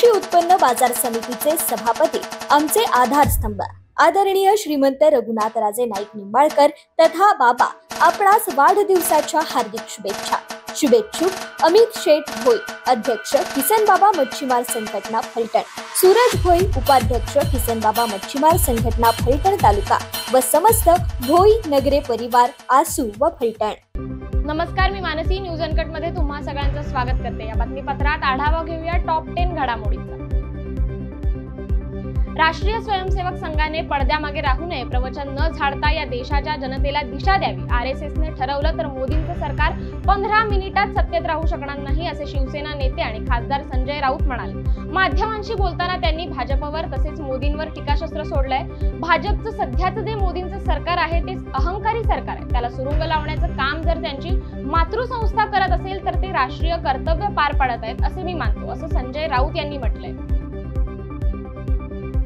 कृषी उत्पन्न बाजार समितीचे सभापती आमचे आधारस्तंभ आदरणीय श्रीमंत रघुनाथराजे नाईक निंबाळकर तथा बाबा आपणास वाढदिवसाच्या हार्दिक शुभेच्छा। शुभेच्छुक अमित शेठ भोई, अध्यक्ष किसन बाबा मच्छीमार संघटना फलटण, सूरज भोई, उपाध्यक्ष किसन बाबा मच्छीमार संघटना फलटण तालुका व समस्त भोई नगरे परिवार आसू व फलटण। नमस्कार, मी मानसी न्यूज अनकट मध्ये तुम्हा सगळ्यांचं स्वागत करते। या बातमीपत्रात आढावा घेऊया टॉप 10 घडामोडींचा। राष्ट्रीय स्वयंसेवक संघाने पडद्यामागे राहू नये, प्रवचन न झाडता या देशाच्या जनतेला दिशा द्यावी। आरएसएसने ठरवलं तर मोदींचं सरकार 15 मिनिटात सत्तेत राहू शकणार नाही, असे शिवसेना नेते आणि खासदार संजय राऊत म्हणाले। माध्यमांशी बोलताना त्यांनी भाजपवर तसेच मोदींवर टीकाशस्त्र सोडलंय। भाजपचं सध्याचं जे मोदींचं सरकार आहे ते अहंकारी सरकार आहे, त्याला सुरुंग लावण्याचं काम जर त्यांची मातृसंस्था करत असेल तर ते राष्ट्रीय कर्तव्य पार पाडत आहेत असे मी मानतो, असं संजय राऊत यांनी म्हटलंय।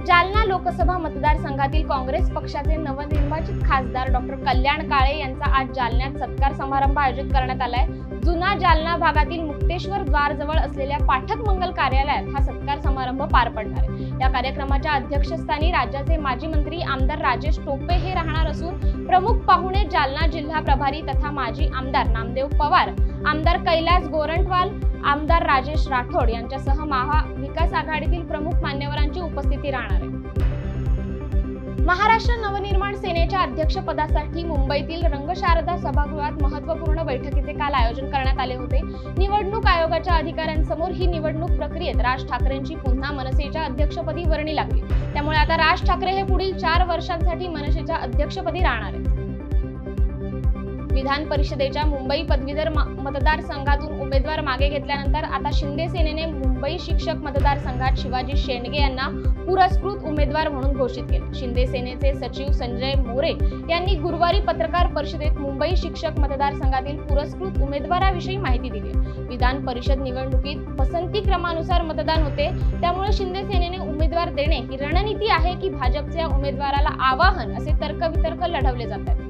जालना लोकसभा मतदारसंघातील काँग्रेस पक्षाचे नवनिर्वाचित खासदार डॉक्टर कल्याण काळे यांचा आज जालन्यात सत्कार समारंभ आयोजित करण्यात आलाय। जुना जालना भागातील मुक्तेश्वर द्वारजवळ असलेल्या पाठक मंगल कार्यालयात हा सत्कार समारंभ पार पडणार आहे। या कार्यक्रमाच्या अध्यक्षस्थानी राज्याचे माजी मंत्री आमदार राजेश टोपे हे राहणार असून प्रमुख पाहुणे जालना जिल्हा प्रभारी तथा माजी आमदार नामदेव पवार, आमदार कैलास गोरंटवाल, आमदार राजेश राठोड यांच्यासह महाविकास आघाडीतील प्रमुख मान्यवरांची उपस्थिती राहणार आहे। महाराष्ट्र नवनिर्माण सेनेच्या अध्यक्षपदासाठी मुंबईतील रंगशारदा सभागृहात महत्त्वपूर्ण बैठकीचे काल आयोजन करण्यात आले होते। निवडणूक आयोगाच्या अधिकाऱ्यांसमोर ही निवडणूक प्रक्रियेत राज ठाकरेंची पुन्हा मनसेच्या अध्यक्षपदी वर्णी लागली, त्यामुळे आता राज ठाकरे हे पुढील 4 वर्षांसाठी मनसेच्या अध्यक्षपदी राहणार आहेत। विधान परिषदेच्या मुंबई पदवीधर मतदारसंघातून उमेदवार मागे घेतल्यानंतर आता शिंदे सेनेने मुंबई शिक्षक मतदारसंघात शिवाजी शेंडगे यांना पुरस्कृत उमेदवार म्हणून घोषित केले। शिंदे सेनेचे सचिव संजय मोरे यांनी गुरुवारी पत्रकार परिषदेत मुंबई शिक्षक मतदारसंघातील पुरस्कृत उमेदवाराविषयी माहिती दिली। विधान परिषद निवडणुकीत पसंती क्रमानुसार मतदान होते, त्यामुळे शिंदे सेनेने उमेदवार देणे ही रणनीती आहे की भाजपच्या उमेदवाराला आवाहन, असे तर्कवितर्क लढवले जातात।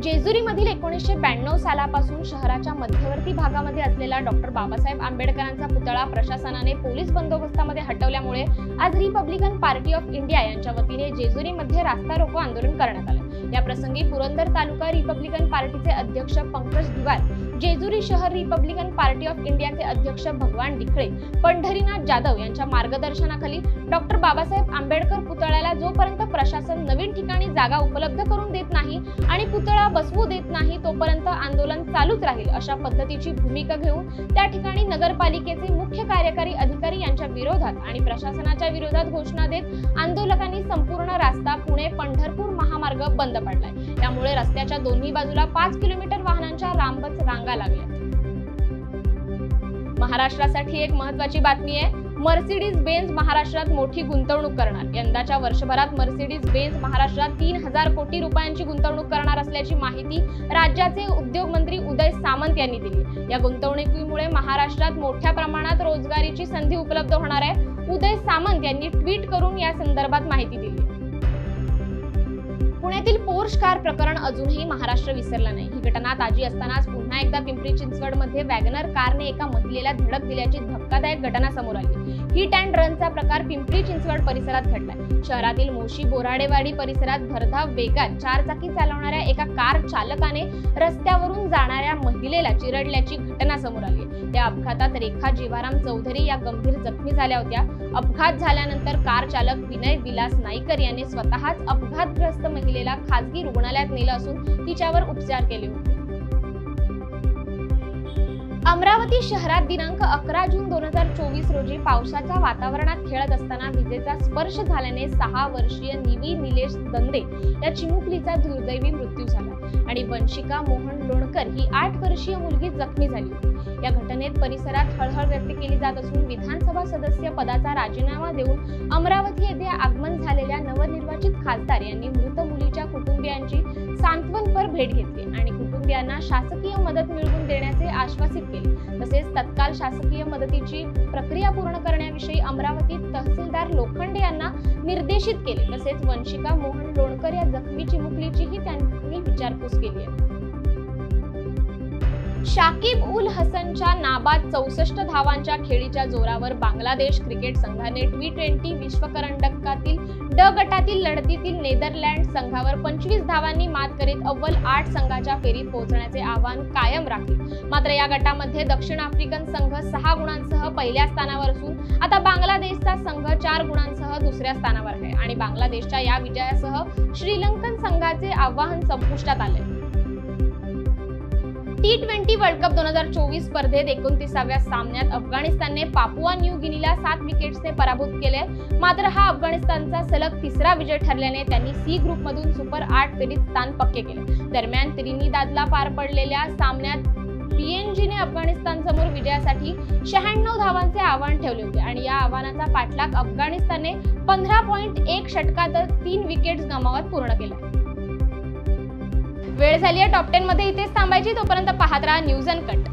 जेजुरीमधील 1992 सालापासून शहराच्या मध्यवर्ती भागामध्ये असलेला डॉक्टर बाबासाहेब आंबेडकरांचा पुतळा प्रशासनाने पोलीस बंदोबस्तामध्ये हटवल्यामुळे आज रिपब्लिकन पार्टी ऑफ इंडिया यांच्या वतीने जेजुरीमध्ये रास्ता रोको आंदोलन करण्यात आले। या प्रसंगी पुरंदर तालुका रिपब्लिकन पार्टीचे अध्यक्ष पंकज दिवार, जेजुरी शहर रिपब्लिकन पार्टी ऑफ इंडियाचे अध्यक्ष भगवान डिखळे, पंढरीनाथ जाधव यांच्या मार्गदर्शनाखाली डॉक्टर बाबासाहेब आंबेडकर पुतळ्याला जोपर्यंत प्रशासन नवीन ठिकाणी जागा उपलब्ध करून देत नाही आणि पुतळा बसवू देत नाही तोपर्यंत आंदोलन चालूच राहील, अशा पद्धतीची भूमिका घेऊन त्या ठिकाणी नगरपालिकेचे मुख्य कार्यकारी अधिकारी यांच्या विरोधात आणि प्रशासनाच्या विरोधात घोषणा देत आंदोलकांनी संपूर्ण रस्ता पुणे पंढरपूर महामार्ग बंद पाडलाय। त्यामुळे रस्त्याच्या दोन्ही बाजूला 5 किलोमीटर वाहनांच्या लांबच रांगा लागल्या। महाराष्ट्रासाठी एक महत्त्वाची बातमी आहे। मर्सिडीज बेंझ महाराष्ट्रात मोठी गुंतवणूक करणार। यंदाच्या वर्षभरात मर्सिडीज बेंझ महाराष्ट्रात 3000 कोटी रुपयांची गुंतवणूक करणार असल्याची माहिती राज्याचे उद्योग मंत्री उदय सामंत यांनी दिली। या गुंतवणुकीमुळे महाराष्ट्रात मोठ्या प्रमाणात रोजगारीची संधी उपलब्ध होणार आहे। उदय सामंत यांनी ट्विट करून या संदर्भात माहिती दिली। पुण्यातील पोर्श कार प्रकरण अजूनही महाराष्ट्र विसरला नाही। ही घटना ताजी असतानाच पुन्हा एकदा पिंपरी चिंचवड मध्ये वॅगनर कारने एका महिलेला धडक दिल्याची धक्कादायक घटना समोर आली। हिट अँड रनचा प्रकार पिंपरी चिंचवड परिसरात घडलाय। शहरातील मोशी बोराडेवाडी परिसरात भरधाव वेगात 4 चाकी चालवणाऱ्या एका कार चालकाने रस्त्यावरून जाणाऱ्या महिलेला चिरडल्याची घटना समोर आली। त्या अपघातात रेखा जीवाराम चौधरी या गंभीर जखमी झाल्या होत्या। अपघात झाल्यानंतर कार चालक विनय विलास नाईकर यांनी स्वतःच अपघातग्रस्त महिलेला खासगी रुग्णालयात नेलं असून तिच्यावर उपचार केले होते। अमरावती शहरात दिनांक 11 जून 2024 रोजी पावसाच्या वातावरणात खेळत असताना विजेचा स्पर्श झाल्याने 6 वर्षीय निवी निलेश दंदे या चिमुकलीचा दुर्दैवी मृत्यू झाला आणि वंशिका मोहन लोणकर ही 8 वर्षीय मुलगी जखमी झाली होती। या घटनेत परिसरात हळहळ व्यक्त केली जात असून विधानसभा सदस्य पदाचा राजीनामा देऊन अमरावती येथे आगमन झालेल्या नवनिर्वाचित खासदार यांनी मृत मुलीच्या कुटुंबियांची सांत्वनपर भेट घेतली आणि कुटुंबियांना शासकीय मदत मिळवून देण्याचे आश्वासित केले। तसेच तत्काळ शासकीय मदतीची प्रक्रिया पूर्ण करण्याविषयी अमरावती तहसीलदार लोखंडे यांना निर्देशित केले। तसेच वंशिका मोहन लोणकर या जखमी चिमुकलीचीही त्यांनी विचारपूस केली आहे। शाकिब उल हसनच्या नाबाद 64 धावांच्या खेळीच्या जोरावर बांगलादेश क्रिकेट संघाने T20 विश्वकरंडकातील ड गटातील लढतीतील नेदरलँड संघावर 25 धावांनी मात करीत अव्वल 8 संघाच्या फेरीत पोहोचण्याचे आव्हान कायम राखले। मात्र या गटामध्ये दक्षिण आफ्रिकन संघ 6 गुणांसह पहिल्या स्थानावर असून आता बांगलादेशचा संघ 4 गुणांसह दुसऱ्या स्थानावर आहे आणि बांगलादेशच्या या विजयासह श्रीलंकन संघाचे आव्हान संपुष्टात आले। T20 वर्ल्ड कप 2024 स्पर्धेत 29व्या सामन्यात अफगाणिस्तानने पापुआ न्यू गिनीला 7 विकेट्सने पराभूत केले। मात्र हा अफगाणिस्तानचा सलग तिसरा विजय ठरल्याने त्यांनी सी ग्रुपमधून सुपर 8 फेरीत स्थान पक्के केले। दरम्यान त्रिनिदादला पार पडलेल्या सामन्यात PNGने अफगाणिस्तानसमोर विजयासाठी 96 धावांचे आव्हान ठेवले होते आणि या आव्हानाचा पाठलाग अफगाणिस्तानने 15.1 षटकात 3 विकेट्स गमावत पूर्ण केला। वेळ झाली आहे टॉप 10 मध्ये इथेच थांबायची। तोपर्यंत पाहत राहा न्यूज अनकट।